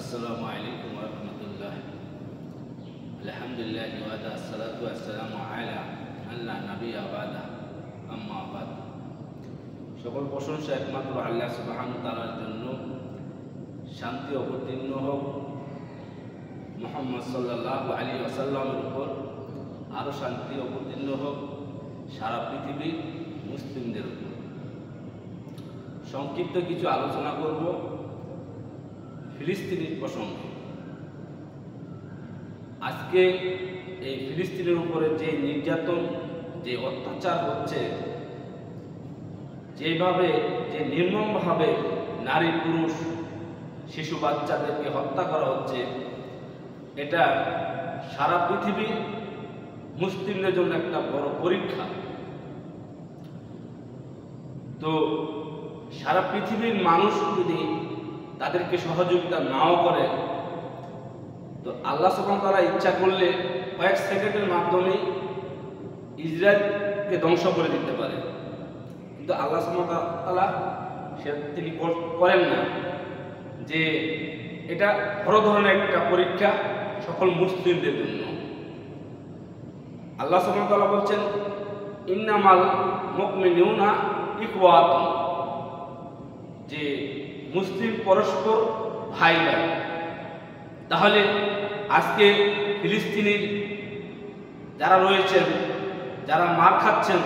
আসসালামু আলাইকুম ওয়া রাহমাতুল্লাহ। আলহামদুলিল্লাহি ওয়া আসসালাতু ওয়াসসালামু আলা আল্লাহ নাবিয়্যা বা'দা, আম্মা বা'দ। সকল প্রশংসা একমাত্র আল্লাহ সুবহানাহু ওয়া তাআলার জন্য। শান্তি অবতীর্ণ হোক মুহাম্মদ সাল্লাল্লাহু আলাইহি ওয়াসাল্লামের উপর, আরও শান্তি অবতীর্ণ হোক সারা পৃথিবীর মুসলিমদের উপর। সংক্ষিপ্ত কিছু আলোচনা করব ফিলিস্তিনের প্রসঙ্গে। আজকে এই ফিলিস্তিনের উপরে যে নির্যাতন, যে অত্যাচার হচ্ছে, যেভাবে যে নির্মমভাবে নারী পুরুষ শিশু বাচ্চাদেরকে হত্যা করা হচ্ছে, এটা সারা পৃথিবীর মুসলিমদের জন্য একটা বড় পরীক্ষা। তো সারা পৃথিবীর মানুষ যদি তাদেরকে সহযোগিতা নাও করে, তো আল্লাহ সুবহানাহু ওয়া তাআলা ইচ্ছা করলে কয়েক সেকেন্ডের মাধ্যমে ইসরায়েলকে ধ্বংস করে দিতে পারে। কিন্তু আল্লাহ সুবহানাহু ওয়া তাআলা তিনি করেন না। যে এটা বড় ধরনের একটা পরীক্ষা সকল মুসলিমদের জন্য। আল্লাহ সুবহানাহু ওয়া তাআলা বলছেন, ইন্নামাল মুমিনুনা ইখওয়াতুন, যে মুসলিম পরস্পর ভাই ভাই। তাহলে আজকে ফিলিস্তিনের যারা রয়েছেন, যারা মার খাচ্ছেন,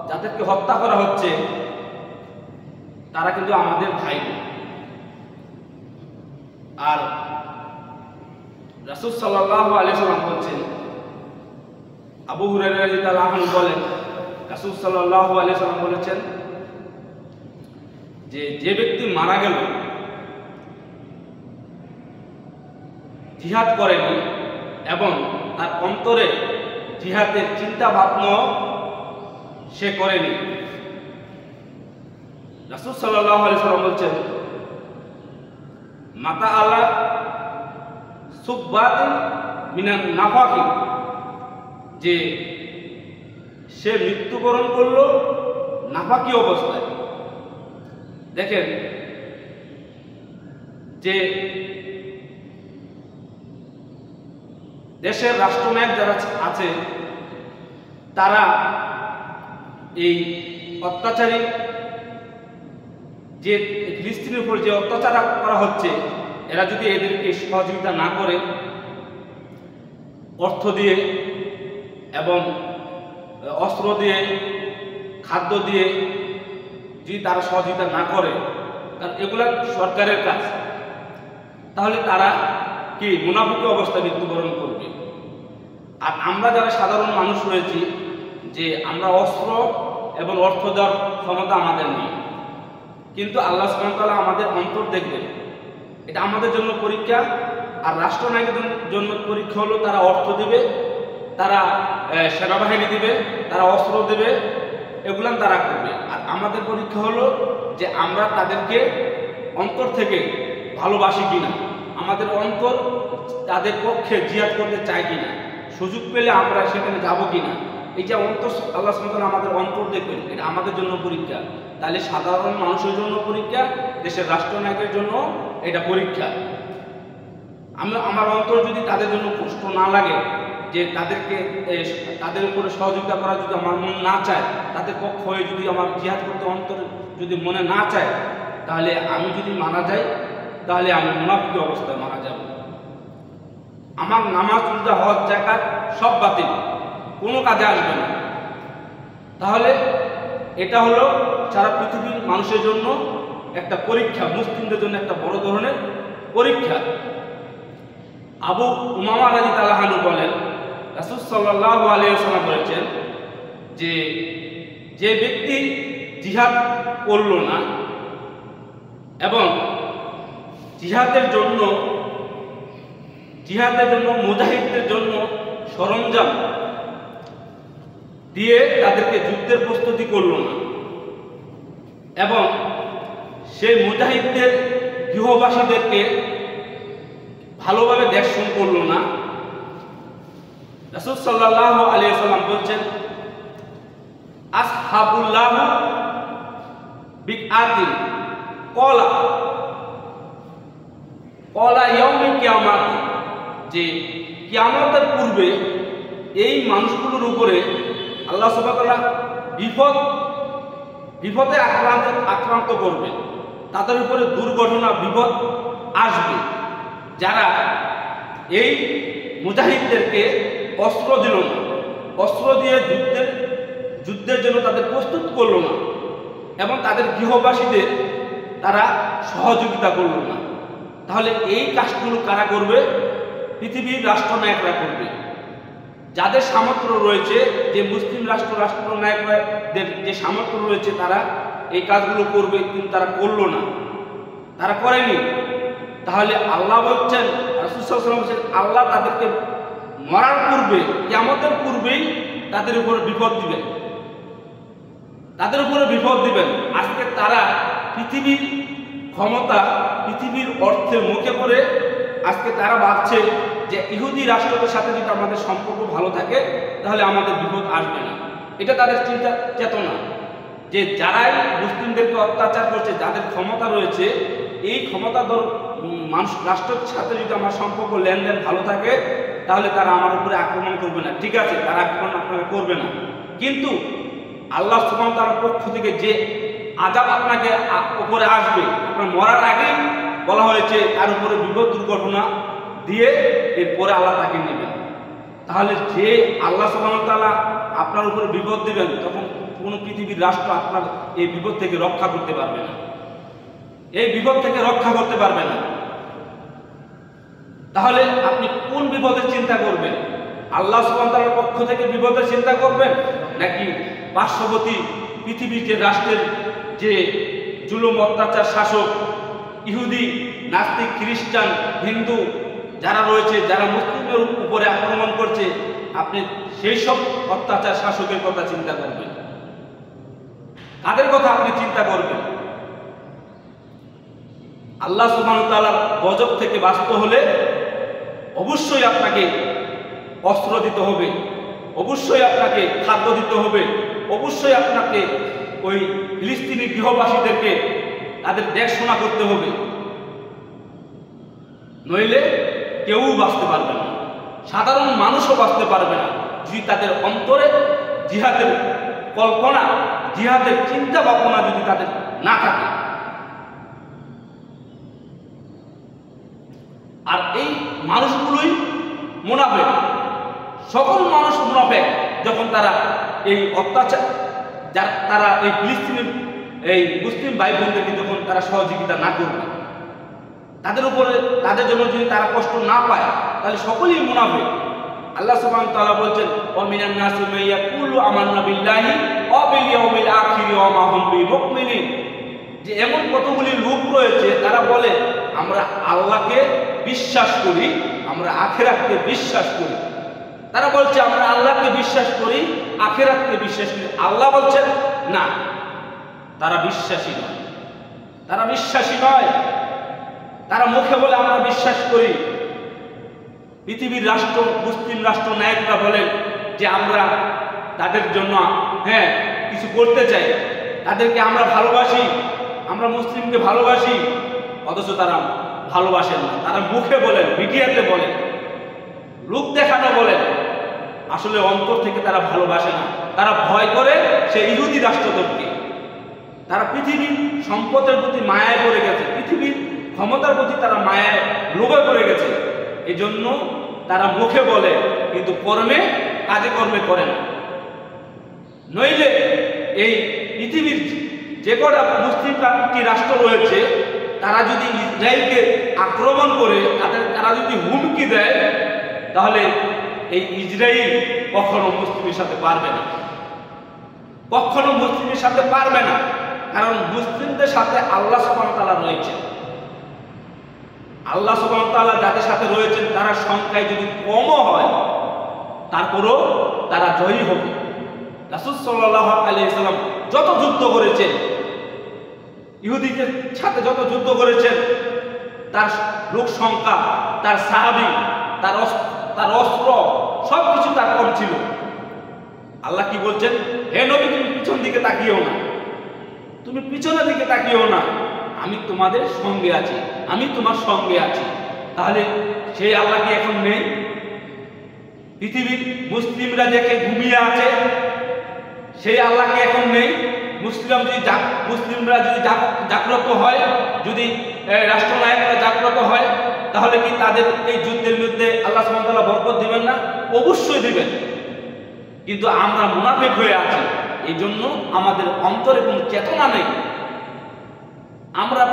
যাদেরকে হত্যা করা হচ্ছে, তারা কিন্তু আমাদের ভাই। আর রাসূল সাল্লাল্লাহু আলাইহি ওয়াসাল্লাম বলছেন, আবু হুরায়রা রাদিয়াল্লাহু আনহু বলেন, রাসূল সাল্লাল্লাহু আলাইহি ওয়াসাল্লাম বলেছেন যে ব্যক্তি মারা গেল জিহাদ করেনি এবং তার অন্তরে জিহাদের চিন্তা ভাবনা সে করেনি, রাসূল সাল্লাল্লাহু আলাইহি ওয়াসাল্লাম বলছেন, মাতা আলা সুববাতিন মিনান নাফাকি, যে সে মৃত্যুবরণ করলো নাফাকি অবস্থায়। দেখেন যে দেশের রাষ্ট্রনায়ক যারা আছে, তারা এই অত্যাচারী যে ফিলিস্তিনের উপর যে অত্যাচার করা হচ্ছে, এরা যদি এদেরকে সহযোগিতা না করে, অর্থ দিয়ে এবং অস্ত্র দিয়ে, খাদ্য দিয়ে যদি তারা সহযোগিতা না করে, কারণ এগুলা সরকারের কাজ, তাহলে তারা কি মুনাফিকি অবস্থায় মৃত্যুবরণ করবে। আর আমরা যারা সাধারণ মানুষ রয়েছি, যে আমরা অস্ত্র এবং অর্থ দেওয়ার ক্ষমতা আমাদের নেই, কিন্তু আল্লাহ সুবহানাহু ওয়া তাআলা আমাদের অন্তর দেখবেন। এটা আমাদের জন্য পরীক্ষা। আর রাষ্ট্রনায়কদের জন্য পরীক্ষা হলো, তারা অর্থ দেবে, তারা সেনাবাহিনী দিবে, তারা অস্ত্র দেবে, এগুলো তারা করবে। আর আমাদের পরীক্ষা হলো যে আমরা তাদেরকে অন্তর থেকে ভালোবাসি কিনা, আমাদের অন্তর তাদের পক্ষে জিহাদ করতে চাই কিনা, সুযোগ পেলে আমরা সেখানে যাব কিনা। এই যে অন্তর আল্লাহ সুবহানাহু ওয়া তাআলা আমাদের অন্তর দেখবেন, এটা আমাদের জন্য পরীক্ষা। তাহলে সাধারণ মানুষের জন্য পরীক্ষা, দেশের রাষ্ট্রনায়কের জন্য এটা পরীক্ষা। আমার অন্তর যদি তাদের জন্য কষ্ট না লাগে, যে তাদের উপরে সহযোগিতা করা যদি আমার মন না চায়, তাদের পক্ষ হয়ে যদি আমার জিহাদ করতে অন্তর যদি মনে না চায়, তাহলে আমি যদি মারা যাই, তাহলে আমি মুনাফিকি অবস্থায় মারা যাব। আমার নামাজ, রোজা, হজ, যাকাত সব বাতিল, কোনো কাজে আসবে না। তাহলে এটা হলো সারা পৃথিবীর মানুষের জন্য একটা পরীক্ষা, মুসলিমদের জন্য একটা বড় ধরনের পরীক্ষা। আবু উমামা রাদিয়াল্লাহু আনহু বলেন, রাসূল সাল্লাল্লাহু আলাইহি ওয়াসাল্লাম বলেছেন যে ব্যক্তি জিহাদ করল না এবং জিহাদের জন্য মুজাহিদদের জন্য সরঞ্জাম দিয়ে তাদেরকে যুদ্ধের প্রস্তুতি করল না এবং সেই মুজাহিদদের গৃহবাসীদেরকে ভালোভাবে দেখশন করল না, রাসূল সাল্লাল্লাহু আলাইহি ওয়াসাল্লাম বলছেন, আসহাবুল্লাহ বিকআতিন কলা কলা ইয়াউমিল কিয়ামাত, যে কিয়ামতের পূর্বে এই মানুষগুলোর উপরে আল্লাহ সুবহানাহু ওয়া তাআলা বিপদে আক্রান্ত করবে, তাদের উপরে দুর্ঘটনা বিপদ আসবে, যারা এই মুজাহিদদেরকে অস্ত্র দিল না, অস্ত্র দিয়ে যুদ্ধের জন্য তাদের প্রস্তুত করলো না, এবং তাদের গৃহবাসীদের তারা সহযোগিতা করলো না। তাহলে এই কাজগুলো কারা করবে? পৃথিবীর রাষ্ট্রনায়করা করবে। যাদের সামর্থ্য রয়েছে, যে মুসলিম রাষ্ট্রনায়কদের যে সামর্থ্য রয়েছে, তারা এই কাজগুলো করবে, কিন্তু তারা করলো না, তারা করেনি। তাহলে আল্লাহ বলছেন, রাসূল সাল্লাল্লাহু আলাইহি ওয়াসাল্লাম বলছেন, আল্লাহ তাদেরকে মরার পূর্বে, কিয়ামতের পূর্বেই তাদের উপরে বিপদ দিবেন, তাদের উপরে বিপদ দিবেন। আজকে তারা পৃথিবীর ক্ষমতা, পৃথিবীর অর্থের মুখে পড়ে আজকে তারা ভাবছে যে ইহুদি রাষ্ট্রের সাথে যদি আমাদের সম্পর্ক ভালো থাকে তাহলে আমাদের বিপদ আসবে না। এটা তাদের চিন্তা চেতনা, যে যারাই মুসলিমদেরকে অত্যাচার করছে, যাদের ক্ষমতা রয়েছে, এই ক্ষমতাধর মানুষ রাষ্ট্রের সাথে যদি আমার সম্পর্ক লেনদেন ভালো থাকে তাহলে তারা আমার উপরে আক্রমণ করবে না। ঠিক আছে, তারা আক্রমণ আপনাকে করবে না, কিন্তু আল্লাহ সুবহানাহু ওয়া তাআলার পক্ষ থেকে যে আযাব আপনাকে উপরে আসবে, আপনার মরার আগেই বলা হয়েছে তার উপরে বিপদ দুর্ঘটনা দিয়ে এরপরে আল্লাহ তাকে নেবেন। তাহলে যে আল্লাহ সুবহানাহু ওয়া তাআলা আপনার উপরে বিপদ দিবেন, তখন কোনো পৃথিবীর রাষ্ট্র আপনার এই বিপদ থেকে রক্ষা করতে পারবে না, এই বিপদ থেকে রক্ষা করতে পারবে না। তাহলে আপনি কোন বিপদের চিন্তা করবেন? আল্লাহ সুবহানাহু ওয়া তাআলার পক্ষ থেকে বিপদের চিন্তা করবেন, নাকি পার্শ্ববর্তী পৃথিবীর যে রাষ্ট্রের যে জুলুম অত্যাচার শাসক ইহুদি, নাস্তিক, খ্রিস্টান, হিন্দু যারা রয়েছে, যারা মুসলিমদের উপরে আক্রমণ করছে, আপনি সেই সব অত্যাচার শাসকের কথা চিন্তা করবেন? কাদের কথা আপনি চিন্তা করবেন? আল্লাহ সুবহানাহু ওয়া তাআলার গজব থেকে বাঁচতে হলে অবশ্যই আপনাকে অস্ত্র দিতে হবে, অবশ্যই আপনাকে খাদ্য দিতে হবে, অবশ্যই আপনাকে ওই ফিলিস্তিনি গৃহবাসীদেরকে তাদের দেখাশোনা করতে হবে, নইলে কেউ বাঁচতে পারবে না, সাধারণ মানুষও বাঁচতে পারবে না, যদি তাদের অন্তরে জিহাদের কল্পনা, জিহাদের চিন্তা ভাবনা যদি তাদের না থাকে। আর এই মানুষগুলোই মুনাফিক, সকল মানুষ মুনাফিক। যখন তারা এই অত্যাচার, তারা এই ফিলিস্তিনের এই মুসলিম ভাই বোনদেরকে যখন তারা সহযোগিতা না করবে, তাদের উপরে, তাদের জন্য যদি তারা কষ্ট না পায়, তাহলে সকলেই মুনাফিক। আল্লাহ সুবহানাহু ওয়া তাআলা বলছেন, ওয়া মিনান নাসি মান ইয়াকুলু আমান্না বিল্লাহি ওয়া বিল ইয়াউমিল আখির ওয়া মা হুম বিমুমিনিন, যে এমন কতগুলি লোক রয়েছে তারা বলে আমরা আল্লাহকে বিশ্বাস করি, আমরা আখিরাতকে বিশ্বাস করি। তারা বলছে আমরা আল্লাহকে বিশ্বাস করি, আখিরাতকে বিশ্বাস করি। আল্লাহ বলছেন না, তারা বিশ্বাসী নয়, তারা বিশ্বাসী নয়। তারা মুখে বলে আমরা বিশ্বাস করি। পৃথিবীর রাষ্ট্র, মুসলিম রাষ্ট্র নায়করা বলেন যে আমরা তাদের জন্য কিছু করতে চাই, তাদেরকে আমরা ভালোবাসি, আমরা মুসলিমকে ভালোবাসি, অথচ তারা ভালোবাসেন না। তারা মুখে বলেন, মিডিয়াতে বলেন, লোক দেখানো বলেন, আসলে অন্তর থেকে তারা ভালোবাসে না। তারা ভয় করে সে ইহুদি রাষ্ট্রদলকে। তারা পৃথিবীর সম্পদের প্রতি মায়ায় পড়ে গেছে, পৃথিবীর ক্ষমতার প্রতি তারা মায়ায় লোভে পড়ে গেছে। এই জন্য তারা মুখে বলে কিন্তু কর্মে, কাজে কর্মে করে না। নইলে এই পৃথিবীর যে কটা মুসলিম রাষ্ট্র রয়েছে, তারা যদি ইসরায়েলকে আক্রমণ করে, তারা যদি হুমকি দেয়, তাহলে এই ইসরায়েল কখনো মুসলিমের সাথে পারবে না, কখনো মুসলিমের সাথে পারবে না। কারণ মুসলিমদের সাথে আল্লাহ সুবহানাহু ওয়া তাআলা রয়েছে। আল্লাহ সুবহানাহু ওয়া তাআলা যাদের সাথে রয়েছেন তারা সংখ্যায় যদি কমও হয়, তারপরও তারা জয়ী হবে। রাসূল সাল্লাল্লাহু আলাইহি ওয়াসাল্লাম যত যুদ্ধ করেছেন, ইহুদিদের সাথে যত যুদ্ধ করেছেন, তার লোক সংখ্যা, তার সাহাবী, তার অস্ত্র সবকিছু তার কম ছিল। আল্লাহ কি বলছেন, হে নবী তুমি পিছন দিকে তাকিও না, তুমি পিছনের দিকে তাকিও না, আমি তোমাদের সঙ্গে আছি, আমি তোমার সঙ্গে আছি। তাহলে সেই আল্লাহ কি এখন নেই? পৃথিবীর মুসলিমরা দেখে ঘুমিয়ে আছে, সেই আল্লাহ কি এখন নেই? মুসলিমরা যদি জাগ্রত হয়, যদি রাষ্ট্রনায়করা জাগ্রত হয়, তাহলে কি তাদের এই যুদ্ধের মধ্যে আল্লাহ সুবহানাহু ওয়া তাআলা বরকত দিবেন না? অবশ্যই দিবেন। কিন্তু আমরা মুনাফিক হয়ে আছি, এই জন্য আমাদের অন্তরে কোনো চেতনা নেই। আমরা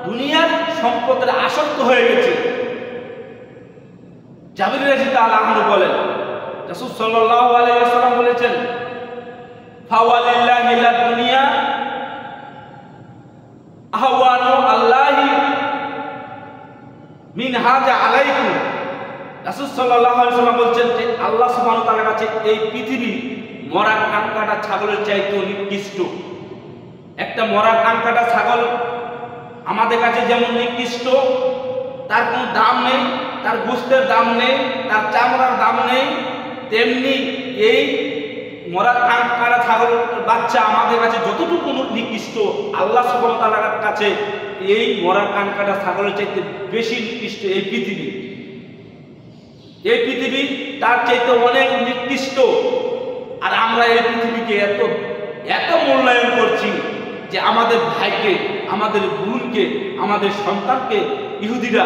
দুনিয়ার সম্পদের আসক্ত হয়ে গেছি। জাবির রাদিয়াল্লাহু আনহু বলেন, রাসূল সাল্লাল্লাহু আলাইহি ওয়াসাল্লাম বলেছেন, ফাওয়ালিল্লাহি লাদ দুনিয়া আহওয়ানু আল্লাহি মিন হাজা আলাইকুম। রাসূল সাল্লাল্লাহু আলাইহি ওয়াসাল্লাম বলছেন যে আল্লাহ সুবহানাহু ওয়া তাআলার কাছে এই পৃথিবী মরা কানকাটা ছাগলের চাইতেও নিকৃষ্ট। একটা মরা কানকাটা ছাগল আমাদের কাছে যেমন নিকৃষ্ট, তার কোনো দাম নেই, তার গোশতের দাম নেই, তার চামড়ার দাম নেই, তেমনি এই মরা কানকাটা ছাগলের বাচ্চা আমাদের কাছে যতটুকু নিকৃষ্ট, আল্লাহ সুবহানাহু ওয়া তাআলার কাছে এই মরা কানকাটা ছাগলের চাইতে বেশি নিকৃষ্ট এই পৃথিবী। এই পৃথিবী তার চাইতে অনেক নিকৃষ্ট। আর আমরা এই পৃথিবীকে এত এত মূল্যায়ন করছি যে আমাদের ভাইকে, আমাদের বোনকে, আমাদের সন্তানকে ইহুদিরা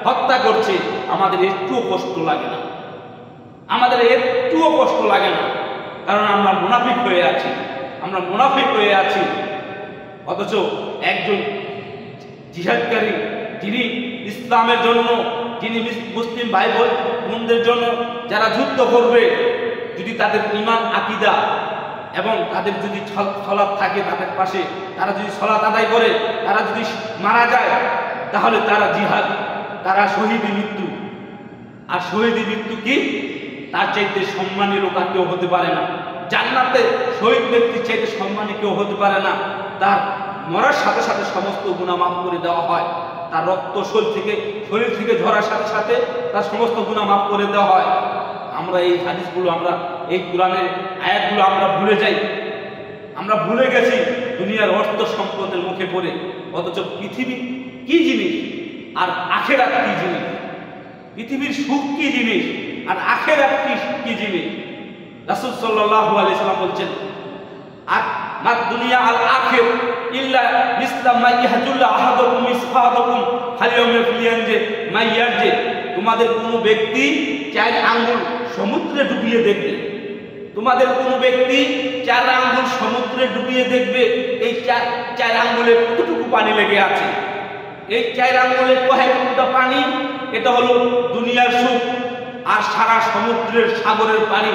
হত্যা করছে, আমাদের একটুও কষ্ট লাগে না, আমাদের একটুও কষ্ট লাগে না। কারণ আমরা মুনাফিক হয়ে আছি, আমরা মুনাফিক হয়ে আছি। অথচ একজন জিহাদকারী, যিনি ইসলামের জন্য, যিনি মুসলিম ভাই বোনদের জন্য যারা যুদ্ধ করবে, যদি তাদের ঈমান আকীদা এবং তাদের যদি সালাত থাকে তাদের পাশে, তারা যদি সালাত আদায় করে, তারা যদি মারা যায়, তাহলে তারা জিহাদ, তারা শহীদ মৃত্যু। আর শহীদ মৃত্যু কি? তার চাইতে সম্মানী লোক আর কেউ হতে পারে না। জান্নাতে শহীদ ব্যক্তির চাইতে সম্মানী কেউ হতে পারে না। তার মরার সাথে সাথে সমস্ত গুনাহ মাফ করে দেওয়া হয়। তার রক্ত শরীর থেকে ঝরার সাথে সাথে তার সমস্ত গুনাহ মাফ করে দেওয়া হয়। আমরা এই হাদিসগুলো, আমরা এই কোরআনের আয়াতগুলো আমরা ভুলে যাই, আমরা ভুলে গেছি দুনিয়ার অর্থ সম্পদের মুখে পড়ে। অথচ পৃথিবী কি জিনিস আর আখিরাত কি জিনিস, পৃথিবীর সুখ কি জিনিস আর আখিরাত কি জিনিস। রাসূল সাল্লাল্লাহু আলাইহি সাল্লাম বলছেন, আর মা দুনিয়া আল আখির ইল্লা মিসলা মা ইয়াহজুল্লা আহাদুকুম মিসফাদাকুম ফালিয়াউম ফিলিয়ানজে মাইয়ারজে। তোমাদের কোনো ব্যক্তি 4 আঙ্গুল সমুদ্রে ডুবিয়ে দেখবে, তোমাদের কোনো ব্যক্তি 4 আঙ্গুল সমুদ্রে ডুবিয়ে দেখবে, এই 4 আঙ্গুলে কতটুকু পানি লেগে আছে। এই 4 আঙ্গুলের কয়েকটা পানি, এটা হলো দুনিয়ার সুখ। আর সারা সমুদ্রের সাগরের পানি,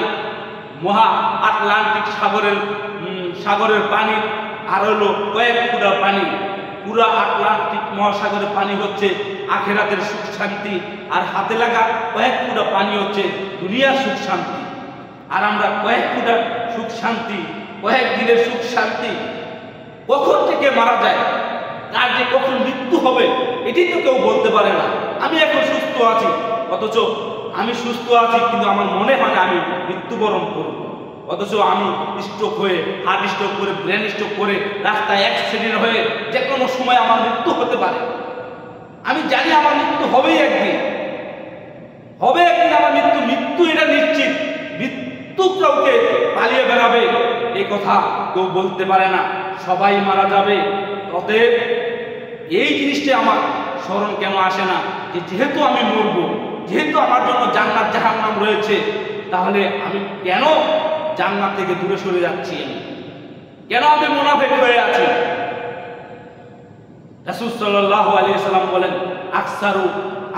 মহা আটলান্টিক সাগরের পানি আর হলো কয়েক ফুটা পানি, পুরা আটলান্টিক মহাসাগরের পানি হচ্ছে আখিরাতের সুখ শান্তি, আর হাতে লাগা কয়েক ফুটা পানি হচ্ছে দুনিয়ার সুখ শান্তি। আর আমরা কয়েক ফুটা সুখ শান্তি, কয়েক দিনের সুখ শান্তি, কখন থেকে মারা যায়, কার যে কখন মৃত্যু হবে এটি তো কেউ বলতে পারে না। আমি এখন সুস্থ আছি, অথচ আমি সুস্থ আছি কিন্তু আমার মনে হয় না আমি মৃত্যুবরণ করব। অথচ আমি স্ট্রোক হয়ে, হার্ট স্ট্রোক করে, ব্রেন স্ট্রোক করে, রাস্তায় অ্যাক্সিডেন্ট হয়ে যে কোনো সময় আমার মৃত্যু হতে পারে। আমি জানি আমার মৃত্যু হবেই একদিন, হবে একদিন আমার মৃত্যু এটা নিশ্চিত। মৃত্যু কাউকে পালিয়ে বেড়াবে এই কথা কেউ বলতে পারে না, সবাই মারা যাবে। অতএব এই জিনিসটা আমার স্মরণ কেন আসে না যে যেহেতু আমি মরব, যেহেতু আমার জন্য জান্নাত জাহান্নাম রয়েছে, তাহলে আমি কেন জান্নাত থেকে দূরে সরে যাচ্ছি, কেন আমি মুনাফিক হয়ে আছি। রাসূল সাল্লাল্লাহু আলাইহি ওয়াসাল্লাম বলেন,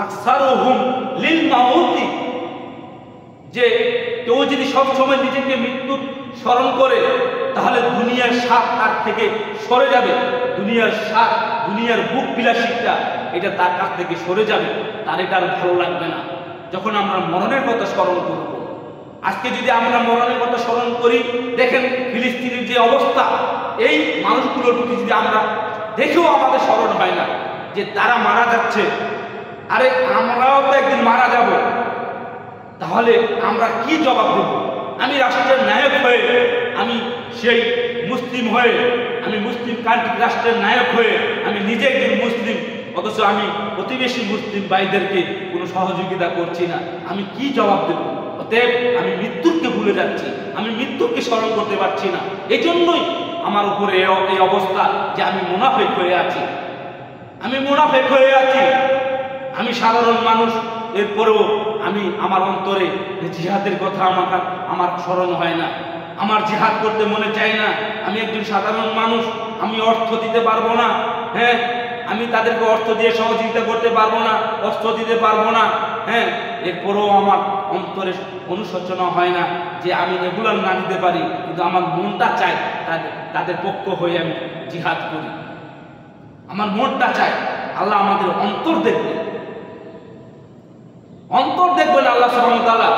আকসারুহুম লিল মাউতি, যে কেউ যদি সবসময় নিজেকে মৃত্যু স্মরণ করে তাহলে দুনিয়ার স্বাদ তার থেকে সরে যাবে, দুনিয়ার স্বাদ, দুনিয়ার বুক বিলাসিতা এটা তার কাছ থেকে সরে যাবে, তার এটা আর ভালো লাগবে না। যখন আমরা মরণের কথা স্মরণ করব, আজকে যদি আমরা মরণের কথা স্মরণ করি, দেখেন ফিলিস্তিনের যে অবস্থা, এই মানুষগুলোর প্রতি যদি আমরা দেখেও আমাদের স্মরণ হয় না যে তারা মারা যাচ্ছে, আরে আমরাও তো একদিন মারা যাব, তাহলে আমরা কি জবাব দেব? আমি রাষ্ট্রের নায়ক হয়ে, আমি সেই মুসলিম হয়ে, আমি মুসলিম কান্ট্রি রাষ্ট্রের নায়ক হয়ে আমি নিজে একজন মুসলিম অথচ আমি প্রতিবেশী মুসলিম ভাইদেরকে কোনো সহযোগিতা করছি না, আমি কি জবাব দেব? অতএব আমি মৃত্যুকে ভুলে যাচ্ছি, আমি মৃত্যুকে স্মরণ করতে পারছি না। এই জন্যই আমার উপরে এই অবস্থা যে আমি মুনাফিক হয়ে আছি, আমি মুনাফিক হয়ে আছি। আমি সাধারণ মানুষ, এরপরেও আমি আমার অন্তরে জিহাদের কথা আমার স্মরণ হয় না, আমার জিহাদ করতে মনে চায় না। আমি একজন সাধারণ মানুষ, আমি অর্থ দিতে পারবো না, হ্যাঁ, আমি তাদেরকে অর্থ দিয়ে সহযোগিতা করতে পারবো না, অস্ত্র দিতে পারবো না, হ্যাঁ, এরপরেও আমার অন্তরে অনুশোচনা হয় না যে আমি এগুলো না দিতে পারি, কিন্তু আমার মনটা চায় তাদের পক্ষ হয়ে আমি জিহাদ করি। আমার মনটা চায়। আল্লাহ আমাদের অন্তর দেখবেন, অন্তর দেখবেন আল্লাহ সুবহানাহু ওয়া তাআলা।